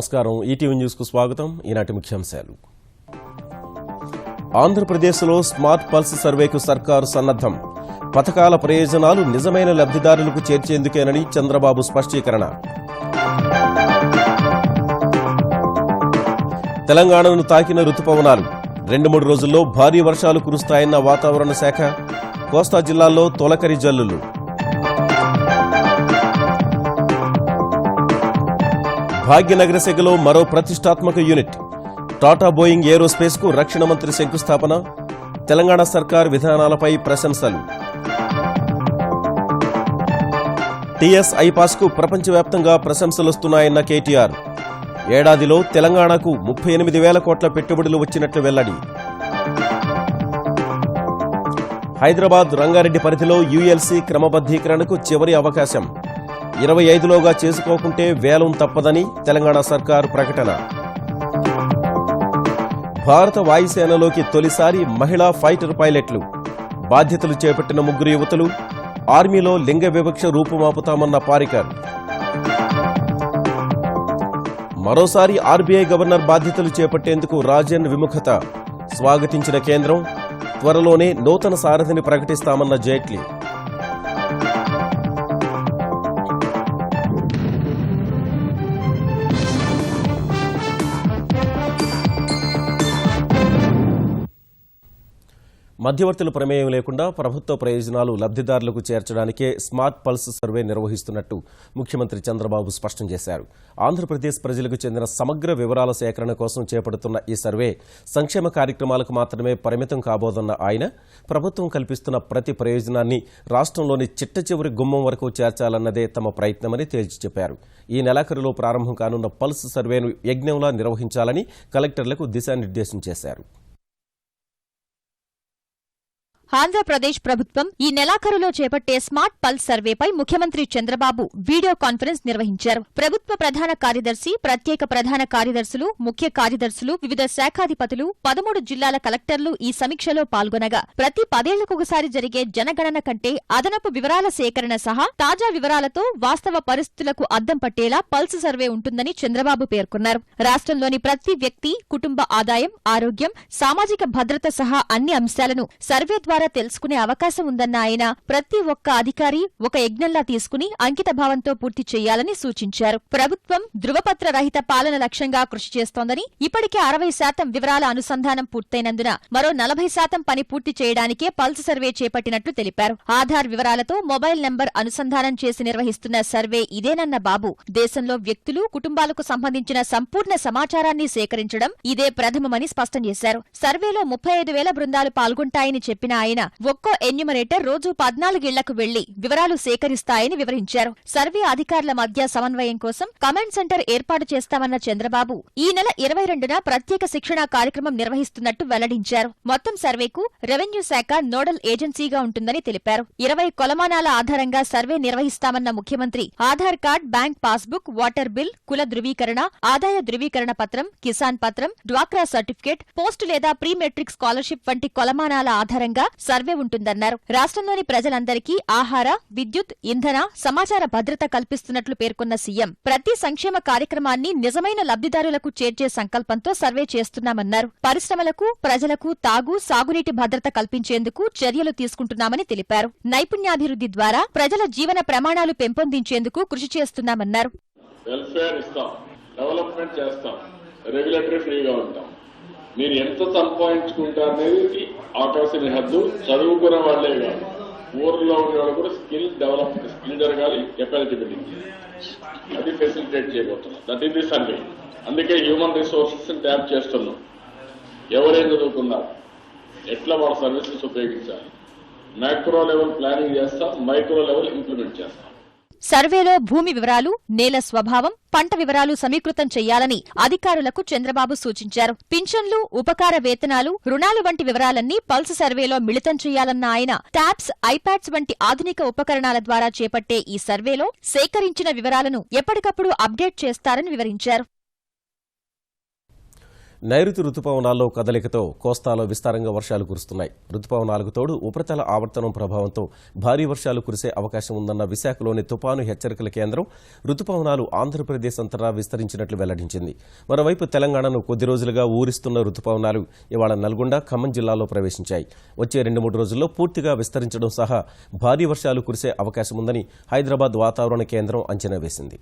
నమస్కారం. ETV news కు స్వాగతం. ఈనాటి ముఖ్యాంశాలు. ఆంధ్రప్రదేశ్లో స్మార్ట్ పల్స్ సర్వేకు సర్కారు సన్నద్దం. పథకాల ప్రయోజనాలు నిజమైన లబ్ధిదారులకు చేర్చేందుకేనని చంద్రబాబు స్పష్టీకరణ. తెలంగాణను తాకిన రుతుపవనాలు 2-3 రోజుల్లో భారీ వర్షాలు కురుస్తాయన్న వాతావరణ శాఖ. కోస్తా జిల్లాల్లో తొలకరి జల్లులు. భాగ్యనగర శాఖలో మరో ప్రతిష్టాత్మక యూనిట్. టాటా బోయింగ్ ఏరోస్పేస్ కు రక్షణ మంత్రి శంకుస్థాపన. తెలంగాణ సర్కార్ విధానాలపై ప్రశంసలు. టీఎస్ ఐపాస్ కు ప్రపంచవ్యాప్తంగా ప్రశంసలొస్తున్నాయన్న కేటీఆర్. ఏడాదిలో తెలంగాణకు 38,000 కోట్ల పెట్టుబడులు వచ్చినట్లు వెల్లడి. హైదరాబాద్ రంగారెడ్డి పరిధిలో యూఎల్సీ క్రమబద్దీకరణకు చివరి అవకాశం. 25లోగా చేసుకోకుంటే వేలం తప్పదని తెలంగాణ సర్కారు ప్రకటన. భారత వాయుసేనలోకి తొలిసారి మహిళా ఫైటర్ పైలట్లు. బాధ్యతలు చేపట్టిన 3 యువతులు. ఆర్మీలో లింగ వివక్ష రూపుమాపుతామన్న పారికర్. మరోసారి ఆర్బీఐ గవర్నర్ బాధ్యతలు చేపట్టేందుకు రాజన్ విముఖత. స్వాగతించిన కేంద్రం. త్వరలోనే నూతన సారథిని ప్రకటిస్తామన్న జైట్లీ. మధ్యవర్తుల ప్రమేయం లేకుండా ప్రభుత్వ ప్రయోజనాలు లబ్ధిదారులకు చేర్చడానికే స్మార్ట్ పల్స్ సర్వే నిర్వహిస్తున్నట్టు ముఖ్యమంత్రి చంద్రబాబు స్పష్టం చేశారు. ఆంధ్రప్రదేశ్ ప్రజలకు చెందిన సమగ్ర వివరాల సేకరణ కోసం చేపడుతున్న ఈ సర్వే సంక్షేమ కార్యక్రమాలకు మాత్రమే పరిమితం కాబోదన్న ఆయన, ప్రభుత్వం కల్పిస్తున్న ప్రతి ప్రయోజనాన్ని రాష్ట్రంలోని చిట్టచివరి గుమ్మం వరకు చేర్చాలన్నదే తమ ప్రయత్నమని తేల్చి చెప్పారు. ఈ నెలాఖరులో ప్రారంభం కానున్న పల్స్ సర్వేను యజ్ఞంలా నిర్వహించాలని కలెక్టర్లకు దిశానిర్దేశం చేశారు. ఆంధ్రప్రదేశ్ ప్రభుత్వం ఈ నెలాఖరులో చేపట్టే స్మార్ట్ పల్స్ సర్వేపై ముఖ్యమంత్రి చంద్రబాబు వీడియో కాన్ఫరెన్స్ నిర్వహించారు. ప్రభుత్వ ప్రధాన కార్యదర్శి, ప్రత్యేక ప్రధాన కార్యదర్శులు, ముఖ్య కార్యదర్శులు, వివిధ శాఖాధిపతులు, 13 జిల్లాల కలెక్టర్లు ఈ సమీక్షలో పాల్గొనగా ప్రతి 10 ఏళ్లకొకసారి జరిగే జనగణన కంటే అదనపు వివరాల సేకరణ సహా తాజా వివరాలతో వాస్తవ పరిస్థితులకు అద్దం పట్టేలా పల్స్ సర్వే ఉంటుందని చంద్రబాబు పేర్కొన్నారు. రాష్ట్రంలోని ప్రతి వ్యక్తి, కుటుంబ ఆదాయం, ఆరోగ్యం, సామాజిక భద్రత సహా అన్ని అంశాలను సర్వే ద్వారా తెలుసుకునే అవకాశం ఉందన్న ఆయన, ప్రతి ఒక్క అధికారి ఒక యజ్ఞంలా తీసుకుని అంకిత భావంతో పూర్తి చేయాలని సూచించారు. ప్రభుత్వం ధృవపత్ర రహిత పాలన లక్ష్యంగా కృషి చేస్తోందని, ఇప్పటికే 60% వివరాల అనుసంధానం పూర్తయినందున మరో 40% పని పూర్తి చేయడానికే పల్స్ సర్వే చేపట్టినట్లు తెలిపారు. ఆధార్ వివరాలతో మొబైల్ నంబర్ అనుసంధానం చేసి నిర్వహిస్తున్న సర్వే ఇదేనన్న బాబు, దేశంలో వ్యక్తులు, కుటుంబాలకు సంబంధించిన సంపూర్ణ సమాచారాన్ని సేకరించడం ఇదే ప్రథమమని స్పష్టం చేశారు. సర్వేలో 35,000 బృందాలు పాల్గొంటాయని చెప్పిన ఆయన, ఒక్కో ఎన్యూమరేటర్ రోజు 14 ఇళ్లకు వెళ్లి వివరాలు సేకరిస్తాయని వివరించారు. సర్వే అధికారుల మధ్య సమన్వయం కోసం కమాండ్ సెంటర్ ఏర్పాటు చేస్తామన్న చంద్రబాబు, ఈ నెల 22న ప్రత్యేక శిక్షణా కార్యక్రమం నిర్వహిస్తున్నట్టు వెల్లడించారు. మొత్తం సర్వేకు రెవెన్యూ శాఖ నోడల్ ఏజెన్సీగా ఉంటుందని తెలిపారు. 20 కొలమానాల ఆధారంగా సర్వే నిర్వహిస్తామన్న ముఖ్యమంత్రి, Aadhaar card, bank passbook, water bill, కుల ధృవీకరణ, ఆదాయ ధృవీకరణ పత్రం, కిసాన్ పత్రం, డ్వాక్రా సర్టిఫికేట్, పోస్ట్ లేదా ప్రీ మెట్రిక్ స్కాలర్షిప్ వంటి కొలమానాల ఆధారంగా సర్వే ఉంటుందన్నారు. రాష్ట్రంలోని ప్రజలందరికీ ఆహార, విద్యుత్, ఇంధన, సమాచార భద్రత కల్పిస్తున్నట్లు పేర్కొన్న సీఎం, ప్రతి సంక్షేమ కార్యక్రమాన్ని నిజమైన లబ్ధిదారులకు చేర్చే సంకల్పంతో సర్వే చేస్తున్నామన్నారు. పరిశ్రమలకు, ప్రజలకు తాగు, సాగునీటి భద్రత కల్పించేందుకు చర్యలు తీసుకుంటున్నామని తెలిపారు. నైపుణ్యాభివృద్ధి ద్వారా ప్రజల జీవన ప్రమాణాలు పెంపొందించేందుకు కృషి చేస్తున్నామన్నారు. మీరు ఎంత సంపాదించుకుంటారనేది ఆకాశని హద్దు. చదువుకున్న వాళ్లే కాదు, ఊర్లో ఉన్న వాళ్ళు కూడా స్కిల్ జరగాలి, కెపాసిటీ బిల్డింగ్ అది ఫెసిలిటేట్ చేయబోతున్నాం. That is the survey. అందుకే హ్యూమన్ రిసోర్సెస్ ట్యాప్ చేస్తున్నాం. ఎవరేం చదువుకున్నారు, ఎట్లా వాళ్ళ సర్వీసెస్ ఉపయోగించాలి, మైక్రో లెవెల్ ప్లానింగ్ చేస్తాం, మైక్రో లెవెల్ ఇంప్లిమెంట్ చేస్తాం. సర్వేలో భూమి వివరాలు, నేల స్వభావం, పంట వివరాలు సమీకృతం చెయ్యాలని అధికారులకు చంద్రబాబు సూచించారు. పింఛన్లు, ఉపకార వేతనాలు, రుణాలు వంటి వివరాలన్నీ పల్స్ సర్వేలో మిళితం చేయాలన్న ఆయన, ట్యాబ్స్, ఐప్యాడ్స్ వంటి ఆధునిక ఉపకరణాల ద్వారా చేపట్టే ఈ సర్వేలో సేకరించిన వివరాలను ఎప్పటికప్పుడు అప్డేట్ చేస్తారని వివరించారు. నైరుతి రుతుపవనాల్లో కదలికతో కోస్తాలో విస్తారంగా వర్షాలు కురుస్తున్నాయి. రుతుపవనాలకు తోడు ఉపరితల ఆవర్తనం ప్రభావంతో భారీ వర్షాలు కురిసే అవకాశం ఉందన్న విశాఖలోని తుపాను హెచ్చరికల కేంద్రం రుతుపవనాలు ఆంధ్రప్రదేశ్ అంతటా విస్తరించినట్లు వెల్లడించింది. మరోవైపు తెలంగాణను కొద్ది రోజులుగా ఊరిస్తున్న రుతుపవనాలు ఇవాళ నల్గొండ, ఖమ్మం జిల్లాల్లో ప్రవేశించాయి. వచ్చే 2-3 రోజుల్లో పూర్తిగా విస్తరించడం సహా భారీ వర్షాలు కురిసే అవకాశం ఉందని హైదరాబాద్ వాతావరణ కేంద్రం అంచనా వేసింది.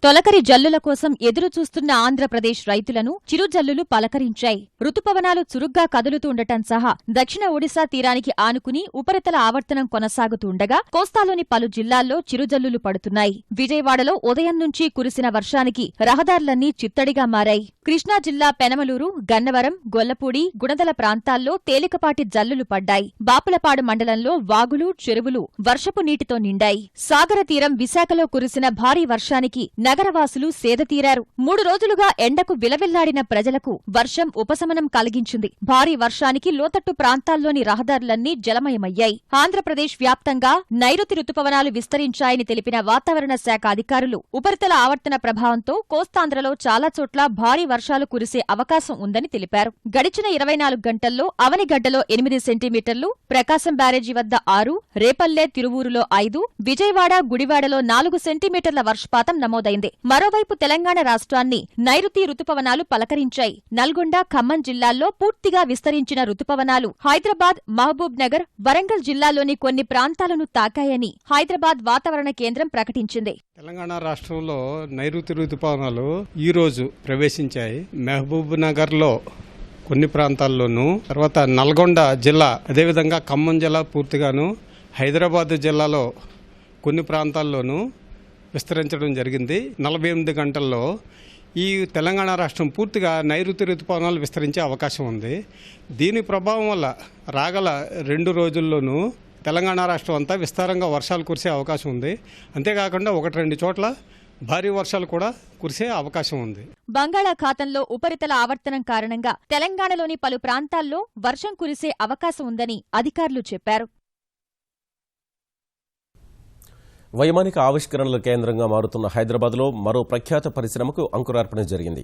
తొలకరి జల్లుల కోసం ఎదురు చూస్తున్న ఆంధ్రప్రదేశ్ రైతులను చిరుజల్లులు పలకరించాయి. రుతుపవనాలు చురుగ్గా కదులుతుండటం సహా దక్షిణ ఒడిశా తీరానికి ఆనుకుని ఉపరితల ఆవర్తనం కొనసాగుతుండగా కోస్తాలోని పలు జిల్లాల్లో చిరుజల్లులు పడుతున్నాయి. విజయవాడలో ఉదయం నుంచి కురిసిన వర్షానికి రహదారులన్నీ చిత్తడిగా మారాయి. కృష్ణా జిల్లా పెనమలూరు, గన్నవరం, గొల్లపూడి, గుణదల ప్రాంతాల్లో తేలికపాటి జల్లులు పడ్డాయి. బాపులపాడు మండలంలో వాగులు, చెరువులు వర్షపు నీటితో నిండాయి. సాగర తీరం విశాఖలో కురిసిన భారీ వర్షానికి నగరవాసులు సేదతీరారు. 3 రోజులుగా ఎండకు విలవిల్లాడిన ప్రజలకు వర్షం ఉపశమనం కలిగించింది. భారీ వర్షానికి లోతట్టు ప్రాంతాల్లోని రహదారులన్నీ జలమయమయ్యాయి. ఆంధ్రప్రదేశ్ వ్యాప్తంగా నైరుతి రుతుపవనాలు విస్తరించాయని తెలిపిన వాతావరణ శాఖ అధికారులు ఉపరితల ఆవర్తన ప్రభావంతో కోస్తాంధ్రలో చాలా చోట్ల భారీ వర్షాలు కురిసే అవకాశం ఉందని తెలిపారు. గడిచిన 24 గంటల్లో అవనిగడ్డలో 8 సెంటీమీటర్లు, ప్రకాశం బ్యారేజీ వద్ద 6, రేపల్లె, తిరువూరులో 5, విజయవాడ, గుడివాడలో 4 సెంటీమీటర్ల వర్షపాతం నమోదైంది. మరోవైపు తెలంగాణ రాష్ట్రాన్ని నైరుతి రుతుపవనాలు పలకరించాయి. నల్గొండ, ఖమ్మం జిల్లాల్లో పూర్తిగా విస్తరించిన రుతుపవనాలు హైదరాబాద్, మహబూబ్ నగర్, వరంగల్ జిల్లాలోని కొన్ని ప్రాంతాలను తాకాయని హైదరాబాద్ వాతావరణ కేంద్రం ప్రకటించింది. తెలంగాణ రాష్ట్రంలో నైరుతి రుతుపవనాలు ఈ రోజు ప్రవేశించాయి. మహబూబ్ నగర్ లో కొన్ని ప్రాంతాల్లోనూ, తర్వాత నల్గొండ జిల్లా, అదేవిధంగా ఖమ్మం జిల్లా పూర్తిగాను, హైదరాబాద్ జిల్లాలో కొన్ని ప్రాంతాల్లోనూ విస్తరించడం జరిగింది. 48 గంటల్లో ఈ తెలంగాణ రాష్ట్రం పూర్తిగా నైరుతి రుతుపవనాలు విస్తరించే అవకాశం ఉంది. దీని ప్రభావం వల్ల రాగల 2 రోజుల్లోనూ తెలంగాణ రాష్ట్రం అంతా విస్తారంగా వర్షాలు కురిసే అవకాశం ఉంది. అంతేకాకుండా 1-2 చోట్ల భారీ వర్షాలు కూడా కురిసే అవకాశం ఉంది. బంగాళాఖాతంలో ఉపరితల ఆవర్తనం కారణంగా తెలంగాణలోని పలు ప్రాంతాల్లో వర్షం కురిసే అవకాశం ఉందని అధికారులు చెప్పారు. వైమానిక ఆవిష్కరణల కేంద్రంగా మారుతున్న హైదరాబాద్లో మరో ప్రఖ్యాత పరిశ్రమకు అంకురార్పణ జరిగింది.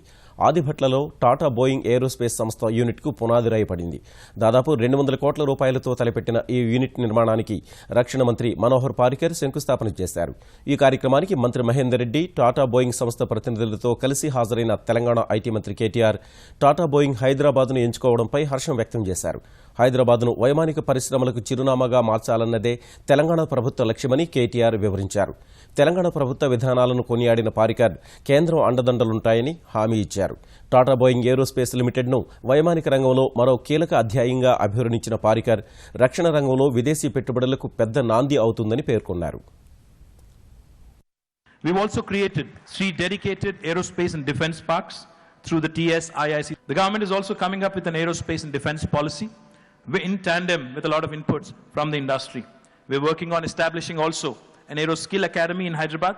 ఆదిభట్లలో టాటా బోయింగ్ ఏరోస్పేస్ సంస్థ యూనిట్కు పునాది రాయి పడింది. దాదాపు 200 కోట్ల రూపాయలతో తలపెట్టిన ఈ యూనిట్ నిర్మాణానికి రక్షణ మంత్రి మనోహర్ పారికర్ శంకుస్థాపన చేశారు. ఈ కార్యక్రమానికి మంత్రి మహేందర్ రెడ్డి, టాటా బోయింగ్ సంస్థ ప్రతినిధులతో కలిసి హాజరైన తెలంగాణ ఐటీ మంత్రి కేటీఆర్ టాటా బోయింగ్ హైదరాబాద్ను ఎంచుకోవడంపై హర్షం వ్యక్తం చేశారు. హైదరాబాద్ను వైమానిక పరిశ్రమలకు చిరునామాగా మార్చాలన్నదే తెలంగాణ ప్రభుత్వ లక్ష్యమని కేటీఆర్ వివరించారు. తెలంగాణ ప్రభుత్వ విధానాలను కొనియాడిన పారికర్ కేంద్రం అండదండలుంటాయని హామీ ఇచ్చారు. టాటా బోయింగ్ ఏరోస్పేస్ లిమిటెడ్ను వైమానిక రంగంలో మరో కీలక అధ్యాయంగా అభివర్ణించిన పారికర్ రక్షణ రంగంలో విదేశీ పెట్టుబడులకు పెద్ద నాంది అవుతుందని పేర్కొన్నారు. We've also created 3 dedicated aerospace and defense parks through the TSIIC. The government is also coming up with an aerospace and defense policy in tandem with a lot of inputs from the industry. We're working on establishing also an Aero Skill Academy in Hyderabad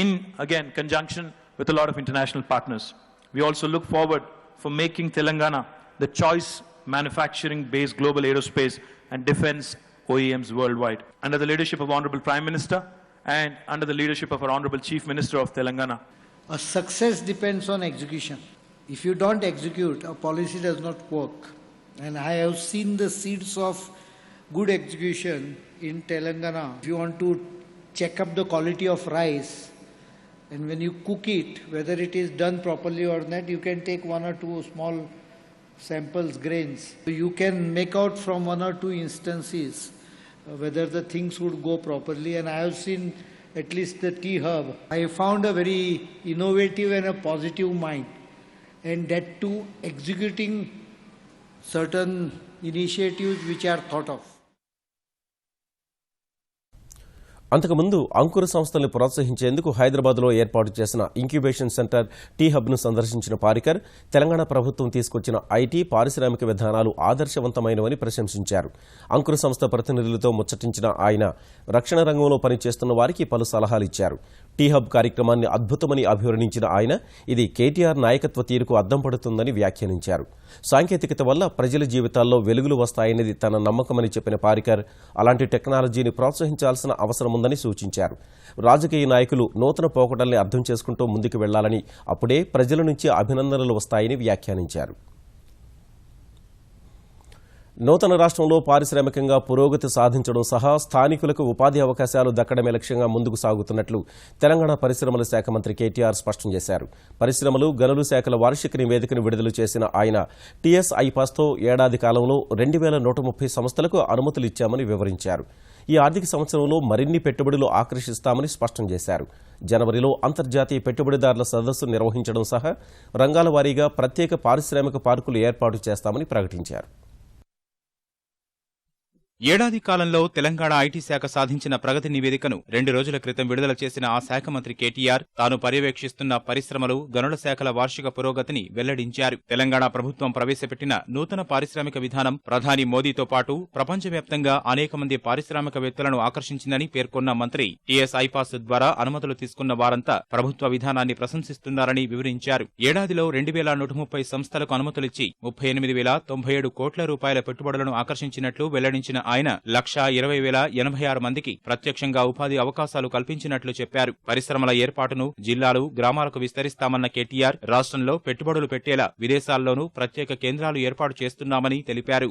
in, again, conjunction with a lot of international partners. We also look forward for making Telangana the choice manufacturing-based global aerospace and defense OEMs worldwide. Under the leadership of Honorable Prime Minister and under the leadership of our Honorable Chief Minister of Telangana. A success depends on execution. If you don't execute, a policy does not work. And I have seen the seeds of good execution in Telangana. If you want to check up the quality of rice, and when you cook it, whether it is done properly or not, you can take 1 or 2 small samples, grains. You can make out from 1 or 2 instances whether the things would go properly. And I have seen at least the tea hub. I found a very innovative and a positive mind, and that too executing certain initiatives which are thought of. అంతకుముందు అంకుర సంస్థలను ప్రోత్సహించేందుకు హైదరాబాద్లో ఏర్పాటు చేసిన incubation centre tea హబ్ను సందర్శించిన పారికర్ తెలంగాణ ప్రభుత్వం తీసుకొచ్చిన ఐటీ, పారిశ్రామిక విధానాలు ఆదర్శవంతమైనవని ప్రశంసించారు. అంకుర సంస్థ ప్రతినిధులతో ముచ్చటించిన ఆయన రక్షణ రంగంలో పనిచేస్తున్న వారికి పలు సలహాలు ఇచ్చారు. టీ హబ్ కార్యక్రమాన్ని అద్భుతమని అభివర్ణించిన ఆయన ఇది కేటీఆర్ నాయకత్వ తీరుకు అద్దం పడుతుందని వ్యాఖ్యానించారు. సాంకేతికత వల్ల ప్రజల జీవితాల్లో వెలుగులు వస్తాయనేది తన నమ్మకమని చెప్పిన పారికర్ అలాంటి టెక్నాలజీని ప్రోత్సహించాల్సిన అవసరం ఉందని సూచించారు. రాజకీయ నాయకులు నూతన పోకడల్ని అర్థం చేసుకుంటూ ముందుకు వెళ్లాలని, అప్పుడే ప్రజల నుంచి అభినందనలు వస్తాయని వ్యాఖ్యానించారు. నూతన రాష్ట్రంలో పారిశ్రామికంగా పురోగతి సాధించడం సహా స్థానికులకు ఉపాధి అవకాశాలు దక్కడమే లక్ష్యంగా ముందుకు సాగుతున్నట్లు తెలంగాణ పరిశ్రమల శాఖ మంత్రి కేటీఆర్ స్పష్టం చేశారు. పరిశ్రమలు, గనులు శాఖల వార్షిక నివేదికను విడుదల చేసిన ఆయన టీఎస్ ఐపాస్తో ఏడాది కాలంలో 2130 సంస్థలకు అనుమతులు ఇచ్చామని వివరించారు. ఈ ఆర్థిక సంవత్సరంలో మరిన్ని పెట్టుబడులు ఆకర్షిస్తామని స్పష్టం చేశారు. జనవరిలో అంతర్జాతీయ పెట్టుబడిదారుల సదస్సు నిర్వహించడం సహా రంగాల వారీగా ప్రత్యేక పారిశ్రామిక పార్కులు ఏర్పాటు చేస్తామని ప్రకటించారు. ఏడాది కాలంలో తెలంగాణ ఐటీ శాఖ సాధించిన ప్రగతి నివేదికను 2 రోజుల క్రితం విడుదల చేసిన ఆ శాఖ మంత్రి కేటీఆర్ తాను పర్యవేక్షిస్తున్న పరిశ్రమలు, గనుల శాఖల వార్షిక పురోగతిని వెల్లడించారు. తెలంగాణ ప్రభుత్వం ప్రవేశపెట్టిన నూతన పారిశ్రామిక విధానం ప్రధాని మోదీతో పాటు ప్రపంచవ్యాప్తంగా అనేక మంది పారిశ్రామికవేత్తలను ఆకర్షించిందని పేర్కొన్న మంత్రి టీఎస్ ఐపాస్ ద్వారా అనుమతులు తీసుకున్న వారంతా ప్రభుత్వ విధానాన్ని ప్రశంసిస్తున్నారని వివరించారు. ఏడాదిలో 2130 సంస్థలకు అనుమతులిచ్చి 38,097 కోట్ల రూపాయల పెట్టుబడులను ఆకర్షించినట్లు వెల్లడించిన ఆయన 1,20,086 మందికి ప్రత్యక్షంగా ఉపాధి అవకాశాలు కల్పించినట్లు చెప్పారు. పరిశ్రమల ఏర్పాటును జిల్లాలు, గ్రామాలకు విస్తరిస్తామన్న కేటీఆర్ రాష్ట్రంలో పెట్టుబడులు పెట్టేలా విదేశాల్లోనూ ప్రత్యేక కేంద్రాలు ఏర్పాటు చేస్తున్నామని తెలిపారు.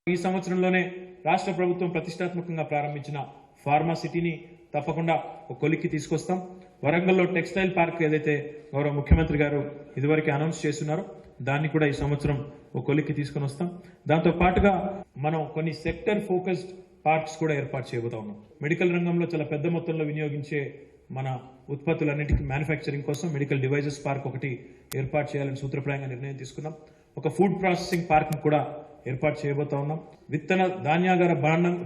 ఈ సంవత్సరంలోనే రాష్ట్ర ప్రభుత్వం ప్రతిష్టాత్మకంగా ప్రారంభించిన ఫార్మా సిటీని తప్పకుండా ఒక కొలిక్కి తీసుకొస్తాం. వరంగల్లో టెక్స్టైల్ పార్క్ ఏదైతే గౌరవ ముఖ్యమంత్రి గారు ఇదివరకు అనౌన్స్ చేస్తున్నారో దాన్ని కూడా ఈ సంవత్సరం ఒక కొలిక్కి తీసుకుని వస్తాం. దాంతో పాటుగా మనం కొన్ని సెక్టర్ ఫోకస్డ్ పార్క్స్ కూడా ఏర్పాటు చేయబోతా ఉన్నాం. మెడికల్ రంగంలో చాలా పెద్ద మొత్తంలో వినియోగించే మన ఉత్పత్తులన్నిటికీ మ్యానుఫ్యాక్చరింగ్ కోసం మెడికల్ డివైజెస్ పార్క్ ఒకటి ఏర్పాటు చేయాలని సూత్రప్రాయంగా నిర్ణయం తీసుకున్నాం. ఒక ఫుడ్ ప్రాసెసింగ్ పార్క్ కూడా ఏర్పాటు చేయబోతా ఉన్నాం. విత్తన ధాన్యాగార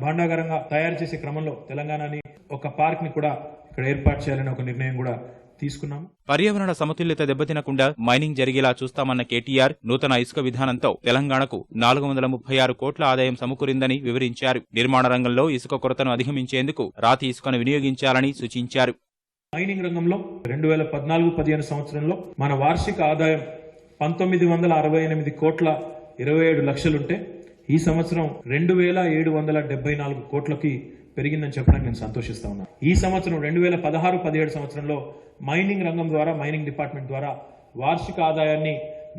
భాండాగారంగా తయారు చేసే క్రమంలో తెలంగాణని ఒక పార్క్ ని కూడా ఇక్కడ ఏర్పాటు చేయాలని ఒక నిర్ణయం కూడా తీసుకున్నాం. పర్యావరణ సమతుల్యత దెబ్బతినకుండా మైనింగ్ జరిగేలా చూస్తామన్న కేటీఆర్ నూతన ఇసుక విధానంతో తెలంగాణకు 436 కోట్ల ఆదాయం సమకూరిందని వివరించారు. నిర్మాణ రంగంలో ఇసుక కొరతను అధిగమించేందుకు రాతి ఇసుకను వినియోగించాలని సూచించారు. మైనింగ్ రంగంలో 2014-15 సంవత్సరంలో మన వార్షిక ఆదాయం 1968 కోట్ల 27 లక్షలుంటే ఈ సంవత్సరం 2,774 కోట్లకి పెరిగిందని చెప్పడానికి నేను సంతోషిస్తా ఉన్నాను. ఈ సంవత్సరం 2016-17 సంవత్సరంలో మైనింగ్ రంగం ద్వారా, మైనింగ్ డిపార్ట్మెంట్ ద్వారా వార్షిక ఆదాయాన్ని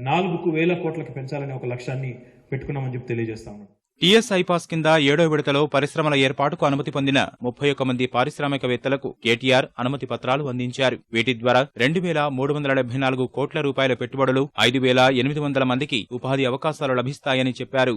4,000 కోట్లకి పెంచాలనే ఒక లక్ష్యాన్ని పెట్టుకున్నామని చెప్పి తెలియజేస్తా ఉన్నాను. టీఎస్ ఐపాస్ కింద 7వ విడతలో పరిశ్రమల ఏర్పాటుకు అనుమతి పొందిన 31 మంది పారిశ్రామికవేత్తలకు కేటీఆర్ అనుమతి పత్రాలు అందించారు. వీటి ద్వారా 2,374 కోట్ల రూపాయల పెట్టుబడులు, 5,800 మందికి ఉపాధి అవకాశాలు లభిస్తాయని చెప్పారు.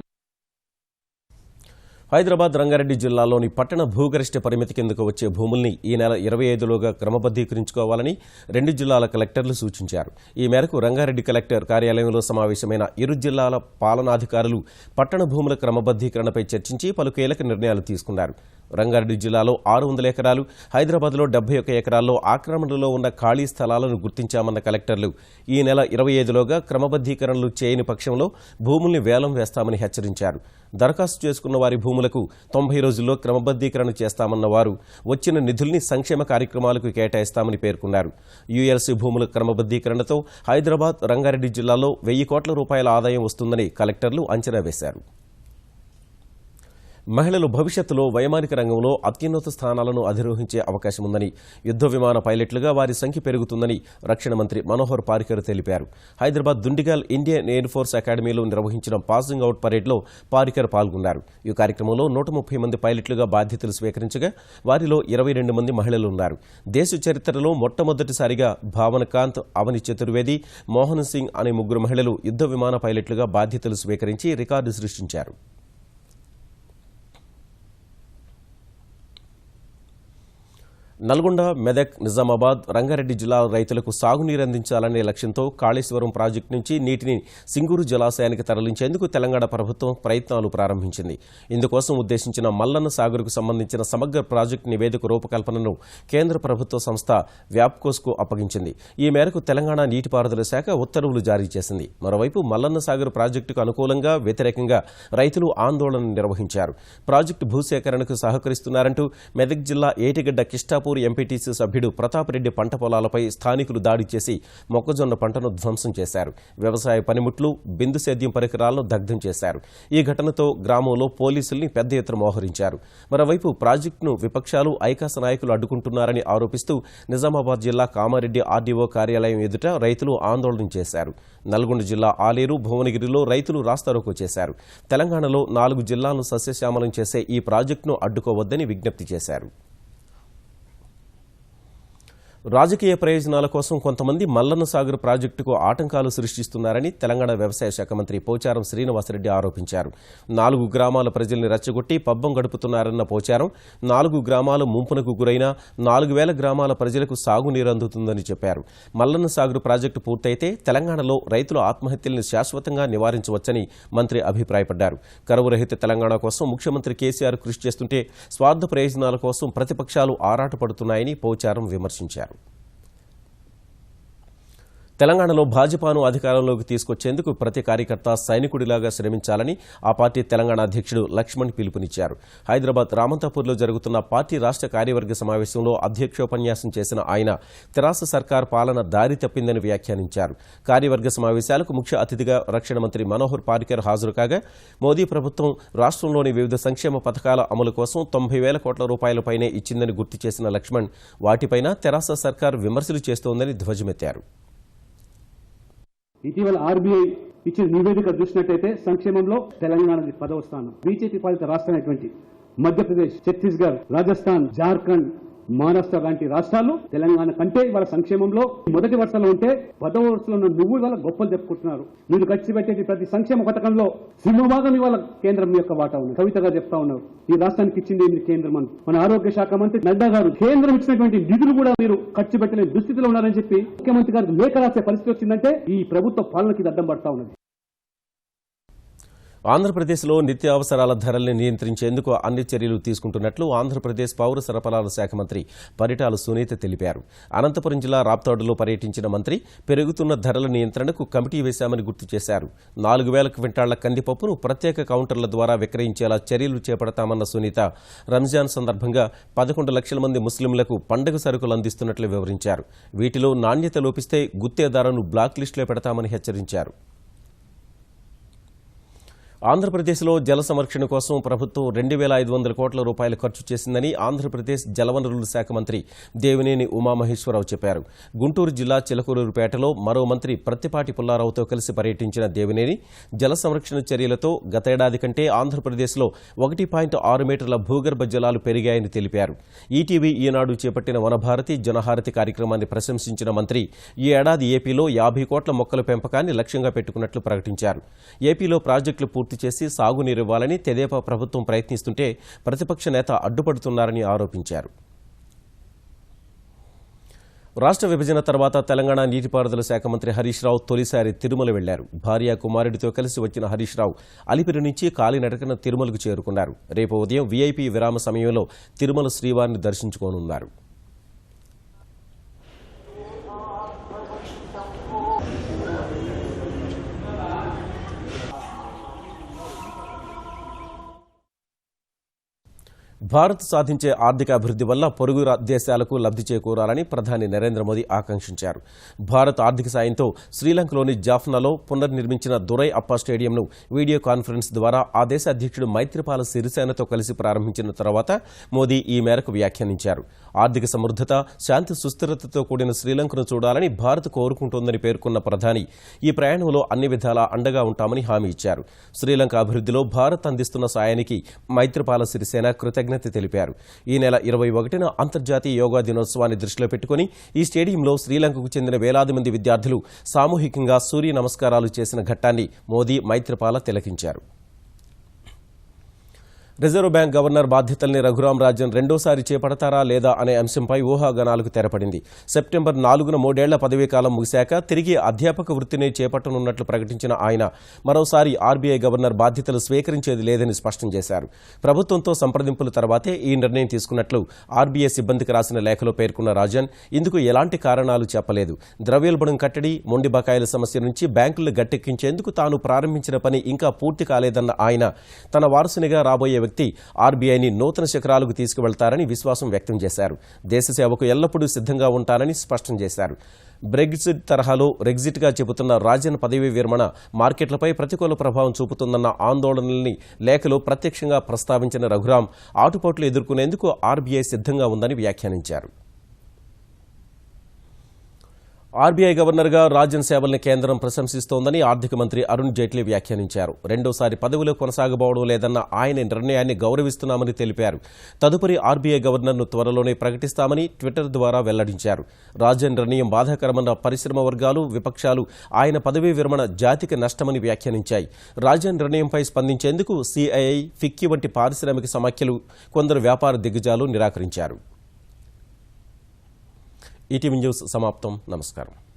హైదరాబాద్, రంగారెడ్డి జిల్లాలోని పట్టణ భూగరిష్ట పరిమితి కిందకు వచ్చే భూముల్ని ఈ నెల 25లోగా క్రమబద్దీకరించుకోవాలని 2 జిల్లాల కలెక్టర్లు సూచించారు. ఈ మేరకు రంగారెడ్డి కలెక్టర్ కార్యాలయంలో సమావేశమైన ఇరు జిల్లాల పాలనాధికారులు పట్టణ భూముల క్రమబద్దీకరణపై చర్చించి పలు కీలక నిర్ణయాలు తీసుకున్నారు. రంగారెడ్డి జిల్లాలో 600 ఎకరాలు, హైదరాబాద్లో 71 ఎకరాల్లో ఆక్రమణలో ఉన్న ఖాళీ స్థలాలను గుర్తించామన్న కలెక్టర్లు ఈ నెల 25లోగా క్రమబద్దీకరణలు చేయని పక్షంలో భూముల్ని వేలం వేస్తామని హెచ్చరించారు. దరఖాస్తు చేసుకున్న వారి భూములకు 90 రోజుల్లో క్రమబద్దీకరణ చేస్తామన్న వారు వచ్చిన నిధుల్ని సంక్షేమ కార్యక్రమాలకు కేటాయిస్తామని పేర్కొన్నారు. యూఎల్సీ భూముల క్రమబద్దీకరణతో హైదరాబాద్, రంగారెడ్డి జిల్లాలో 1,000 కోట్ల రూపాయల ఆదాయం వస్తుందని కలెక్టర్లు అంచనా వేశారు. మహిళలు భవిష్యత్తులో వైమానిక రంగంలో అత్యున్నత స్థానాలను అధిరోహించే అవకాశం ఉందని, యుద్ధ విమాన పైలట్లుగా వారి సంఖ్య పెరుగుతుందని రక్షణ మంత్రి మనోహర్ పారికర్ తెలిపారు. Hyderabad Dundigal Indian air force అకాడమీలో నిర్వహించిన పాసింగ్ అవుట్ పరేడ్లో పారికర్ పాల్గొన్నారు. ఈ కార్యక్రమంలో 130 మంది పైలట్లుగా బాధ్యతలు స్వీకరించగా వారిలో 22 మంది మహిళలు ఉన్నారు. దేశ చరిత్రలో మొట్టమొదటిసారిగా భావన కాంత్, అవని చతుర్వేది, మోహన్ సింగ్ అనే 3 మహిళలు యుద్ధ విమాన పైలట్లుగా బాధ్యతలు స్వీకరించి రికార్డు సృష్టించారు. నల్గొండ, మెదక్, నిజామాబాద్, రంగారెడ్డి జిల్లాల రైతులకు సాగునీరు అందించాలనే లక్ష్యంతో కాళేశ్వరం ప్రాజెక్టు నుంచి నీటిని సింగూరు జలాశయానికి తరలించేందుకు తెలంగాణ ప్రభుత్వం ప్రయత్నాలు ప్రారంభించింది. ఇందుకోసం ఉద్దేశించిన మల్లన్న సాగర్కు సంబంధించిన సమగ్ర ప్రాజెక్టు నివేదిక రూపకల్పనను కేంద్ర ప్రభుత్వ సంస్థ వ్యాప్కోస్కు అప్పగించింది. ఈ మేరకు తెలంగాణ నీటిపారుదల శాఖ ఉత్తర్వులు జారీ చేసింది. మరోవైపు మల్లన్న సాగర్ ప్రాజెక్టుకు అనుకూలంగా, వ్యతిరేకంగా రైతులు ఆందోళన నిర్వహించారు. ప్రాజెక్టు భూసేకరణకు సహకరిస్తున్నారంటూ మెదక్ జిల్లా ఏటిగడ్డ కిష్టాపూర్ అనంతపూర్ ఎంపీటీసీ సభ్యుడు ప్రతాప్ రెడ్డి పంట పొలాలపై స్థానికులు దాడి చేసి మొక్కజొన్న పంటను ధ్వంసం చేశారు. వ్యవసాయ పనిముట్లు, బిందు సేద్యం పరికరాలను దగ్ధం చేశారు. ఈ ఘటనతో గ్రామంలో పోలీసుల్ని పెద్ద ఎత్తున మోహరించారు. మరోవైపు ప్రాజెక్టును విపక్షాలు, ఐకాస నాయకులు అడ్డుకుంటున్నారని ఆరోపిస్తూ నిజామాబాద్ జిల్లా కామారెడ్డి ఆర్డీఓ కార్యాలయం ఎదుట రైతులు ఆందోళన చేశారు. నల్గొండ జిల్లా ఆలేరు, భువనగిరిలో రైతులు రాస్తారోకో చేశారు. తెలంగాణలో 4 జిల్లాలను సస్యశ్యామలం చేసే ఈ ప్రాజెక్టును అడ్డుకోవద్దని విజ్ఞప్తి చేశారు. రాజకీయ ప్రయోజనాల కోసం కొంతమంది మల్లన్న సాగర్ ప్రాజెక్టుకు ఆటంకాలు సృష్టిస్తున్నారని తెలంగాణ వ్యవసాయ శాఖ మంత్రి పోచారం శ్రీనివాసరెడ్డి ఆరోపించారు. 4 గ్రామాల ప్రజల్ని రెచ్చగొట్టి పబ్బం గడుపుతున్నారన్న పోచారం 4 గ్రామాలు ముంపునకు గురైన 4000 గ్రామాల ప్రజలకు సాగునీరు అందుతుందని చెప్పారు. మల్లన్న సాగర్ ప్రాజెక్టు పూర్తయితే తెలంగాణలో రైతుల ఆత్మహత్యల్ని శాశ్వతంగా నివారించవచ్చని మంత్రి అభిప్రాయపడ్డారు. కరువు రహిత తెలంగాణ కోసం ముఖ్యమంత్రి కేసీఆర్ కృషి చేస్తుంటే స్వార్థ ప్రయోజనాల కోసం ప్రతిపక్షాలు ఆరాటపడుతున్నాయని పోచారం విమర్శించారు. తెలంగాణలో భాజపాను అధికారంలోకి తీసుకొచ్చేందుకు ప్రతి కార్యకర్త సైనికుడిలాగా శ్రమించాలని ఆ పార్టీ తెలంగాణ అధ్యక్షుడు లక్ష్మణ్ పిలుపునిచ్చారు. హైదరాబాద్ రామంతాపూర్లో జరుగుతున్న పార్టీ రాష్ట్ర కార్యవర్గ సమావేశంలో అధ్యక్షోపన్యాసం చేసిన ఆయన తెరాస సర్కార్ పాలన దారి తప్పిందని వ్యాఖ్యానించారు. కార్యవర్గ సమావేశాలకు ముఖ్య అతిథిగా రక్షణ మంత్రి మనోహర్ పారికర్ హాజరు కాగా మోదీ ప్రభుత్వం రాష్ట్రంలోని వివిధ సంక్షేమ పథకాల అమలు కోసం 90,000 కోట్ల రూపాయలపైనే ఇచ్చిందని గుర్తు చేసిన లక్ష్మణ్ వాటిపైన తెరాస సర్కార్ విమర్శలు చేస్తోందని ధ్వజమెత్తారు. ఇటీవల ఆర్బీఐ ఇచ్చిన నివేదిక చూసినట్టయితే సంక్షేమంలో తెలంగాణది 10వ స్థానం. బీజేపీ పాలిత రాష్ట్రమైనటువంటి మధ్యప్రదేశ్, ఛత్తీస్గఢ్, రాజస్థాన్, జార్ఖండ్, మహారాష్ట్ర లాంటి రాష్ట్రాలు తెలంగాణ కంటే వాళ్ళ సంక్షేమంలో మొదటి వరుసలో ఉంటే 10వ వరుసలో ఉన్న నువ్వు ఇవాళ గొప్పలు చెప్పుకుంటున్నారు. మీరు ఖర్చు పెట్టేది ప్రతి సంక్షేమ పథకంలో సింహభాగం ఇవాళ కేంద్రం యొక్క వాటా ఉంది. కవితగా చెప్తా ఉన్నారు ఈ రాష్ట్రానికి ఇచ్చింది కేంద్రం అని. మన ఆరోగ్య శాఖ మంత్రి నడ్డా గారు కేంద్రం ఇచ్చినటువంటి నిధులు కూడా మీరు ఖర్చు పెట్టలేని దుస్థితిలో ఉన్నారని చెప్పి ముఖ్యమంత్రి గారికి లేఖ రాసే పరిస్థితి వచ్చిందంటే ఈ ప్రభుత్వ పాలనకి అడ్డం పడతా ఉన్నది. ఆంధ్రప్రదేశ్లో నిత్యావసరాల ధరల్ని నియంత్రించేందుకు అన్ని చర్యలు తీసుకుంటున్నట్లు ఆంధ్రప్రదేశ్ పౌర సరఫరాల శాఖ మంత్రి పరిటాల సునీత తెలిపారు. అనంతపురం జిల్లా రాప్తాడులో పర్యటించిన మంత్రి పెరుగుతున్న ధరల నియంత్రణకు కమిటీ వేశామని గుర్తు చేశారు. 4,000 క్వింటాళ్ల కందిపప్పును ప్రత్యేక కౌంటర్ల ద్వారా విక్రయించేలా చర్యలు చేపడతామన్న సునీత రంజాన్ సందర్భంగా 11 లక్షల మంది ముస్లింలకు పండగ సరుకులు అందిస్తున్నట్లు వివరించారు. వీటిలో నాణ్యత లోపిస్తే గుత్తేదారును బ్లాక్ లిస్టులో పెడతామని హెచ్చరించారు. ఆంధ్రప్రదేశ్లో జల సంరక్షణ కోసం ప్రభుత్వం 2,500 కోట్ల రూపాయలు ఖర్చు చేసిందని ఆంధ్రప్రదేశ్ జలవనరుల శాఖ మంత్రి దేవినేని ఉమామహేశ్వరరావు చెప్పారు. గుంటూరు జిల్లా చిలకలూరుపేటలో మరో మంత్రి ప్రత్తిపాటి పుల్లారావుతో కలిసి పర్యటించిన దేవినేని జల సంరక్షణ చర్యలతో గతేడాది కంటే ఆంధ్రప్రదేశ్లో 1.6 మీటర్ల భూగర్భ జలాలు పెరిగాయని తెలిపారు. ఈటీవీ ఈనాడు చేపట్టిన వనభారతి జనహారతి కార్యక్రమాన్ని ప్రశంసించిన మంత్రి ఈ ఏడాది ఏపీలో 50 కోట్ల మొక్కల పెంపకాన్ని లక్ష్యంగా పెట్టుకున్నట్లు ప్రకటించారు. ఏపీలో ప్రాజెక్టులు పూర్తి చేసి సాగునీరివ్వాలని తెదేపా ప్రభుత్వం ప్రయత్నిస్తుంటే ప్రతిపక్ష నేత అడ్డుపడుతున్నారని ఆరోపించారు. రాష్ట్ర విభజన తర్వాత తెలంగాణ నీటిపారుదల శాఖ మంత్రి హరీష్ రావు తొలిసారి తిరుమల వెళ్లారు. భార్య కుమారుడితో కలిసి వచ్చిన హరీష్ రావు అలిపిరి నుంచి కాలినడకన తిరుమలకు చేరుకున్నారు. రేపు ఉదయం వీఐపీ విరామ సమయంలో తిరుమల శ్రీవారిని దర్శించుకోనున్నారు. భారత్ సాధించే ఆర్థిక అభివృద్ధి వల్ల పొరుగు దేశాలకు లబ్ధి చేకూరాలని ప్రధాని నరేంద్ర మోదీ ఆకాంక్షించారు. భారత్ ఆర్థిక సాయంతో శ్రీలంకలోని జాఫ్నాలో పునర్నిర్మించిన దురై అప్పా స్టేడియంను వీడియో కాన్ఫరెన్స్ ద్వారా ఆ దేశ అధ్యక్షుడు మైత్రిపాల సిరిసేనతో కలిసి ప్రారంభించిన తర్వాత మోదీ ఈ మేరకు వ్యాఖ్యానించారు. ఆర్థిక సమృద్ధత, శాంతి సుస్థిరతతో కూడిన శ్రీలంకను చూడాలని భారత్ కోరుకుంటోందని పేర్కొన్న ప్రధాని ఈ ప్రయాణంలో అన్ని విధాలా అండగా ఉంటామని హామీ ఇచ్చారు. శ్రీలంక అభివృద్ధిలో భారత్ అందిస్తున్న సాయానికి మైత్రిపాల సిరిసేన కృతజ్ఞత తెలిపారు. ఈ నెల 21న అంతర్జాతీయ యోగా దినోత్సవాన్ని దృష్టిలో పెట్టుకుని ఈ స్టేడియంలో శ్రీలంకకు చెందిన వేలాది మంది విద్యార్థులు సామూహికంగా సూర్య నమస్కారాలు చేసిన ఘట్టాన్ని మోదీ మైత్రిపాల తిలకించారు. రిజర్వ్ బ్యాంక్ గవర్నర్ బాధ్యతల్ని రఘురాం రాజన్ రెండోసారి చేపడతారా లేదా అనే అంశంపై ఊహాగానాలకు తెరపడింది. సెప్టెంబర్ 4న 3 ఏళ్ల పదవీకాలం ముగిశాక తిరిగి అధ్యాపక వృత్తిని చేపట్టనున్నట్లు ప్రకటించిన ఆయన మరోసారి ఆర్బీఐ గవర్నర్ బాధ్యతలు స్వీకరించేది లేదని స్పష్టం చేశారు. ప్రభుత్వంతో సంప్రదింపుల తర్వాతే ఈ నిర్ణయం తీసుకున్నట్లు ఆర్బీఐ సిబ్బందికి రాసిన లేఖలో పేర్కొన్న రాజన్ ఇందుకు ఎలాంటి కారణాలు చెప్పలేదు. ద్రవ్యోల్బణం కట్టడి, మొండి బకాయిల సమస్య నుంచి బ్యాంకులు గట్టెక్కించేందుకు తాను ప్రారంభించిన పని ఇంకా పూర్తి కాలేదన్న ఆయన తన వారసునిగా రాబోయే వ్యక్తి ఆర్బీఐని నూతన శిఖరాలకు తీసుకువెళ్తారని విశ్వాసం వ్యక్తం చేశారు. దేశ సేవకు ఎల్లప్పుడూ సిద్ధంగా ఉంటానని స్పష్టం చేశారు. బ్రెగ్జిట్ తరహాలో రెగ్జిట్గా చెబుతున్న రాజన్ పదవీ విరమణ మార్కెట్లపై ప్రతికూల ప్రభావం చూపుతుందన్న ఆందోళనల్ని లేఖలో ప్రత్యక్షంగా ప్రస్తావించిన రఘురాం ఆటుపోట్లు ఎదుర్కొనేందుకు ఆర్బీఐ సిద్ధంగా ఉందని వ్యాఖ్యానించారు. ఆర్బీఐ గవర్నర్గా రాజన్ సేవల్ని కేంద్రం ప్రశంసిస్తోందని ఆర్థిక మంత్రి అరుణ్ జైట్లీ వ్యాఖ్యానించారు. రెండోసారి పదవిలో కొనసాగబోవడం లేదన్న ఆయన నిర్ణయాన్ని గౌరవిస్తున్నామని తెలిపారు. తదుపరి ఆర్బీఐ గవర్నర్ను త్వరలోనే ప్రకటిస్తామని ట్విట్టర్ ద్వారా వెల్లడించారు. రాజన్ నిర్ణయం బాధాకరమన్న పరిశ్రమ వర్గాలు, విపక్షాలు ఆయన పదవీ విరమణ జాతికి నష్టమని వ్యాఖ్యానించాయి. రాజన్ నిర్ణయంపై స్పందించేందుకు సిఐఐ, ఫిక్కీ వంటి పారిశ్రామిక సమాఖ్యలు, కొందరు వ్యాపార దిగ్గజాలు నిరాకరించారు. ఈటీవీ న్యూస్ సమాప్తం. నమస్కారం.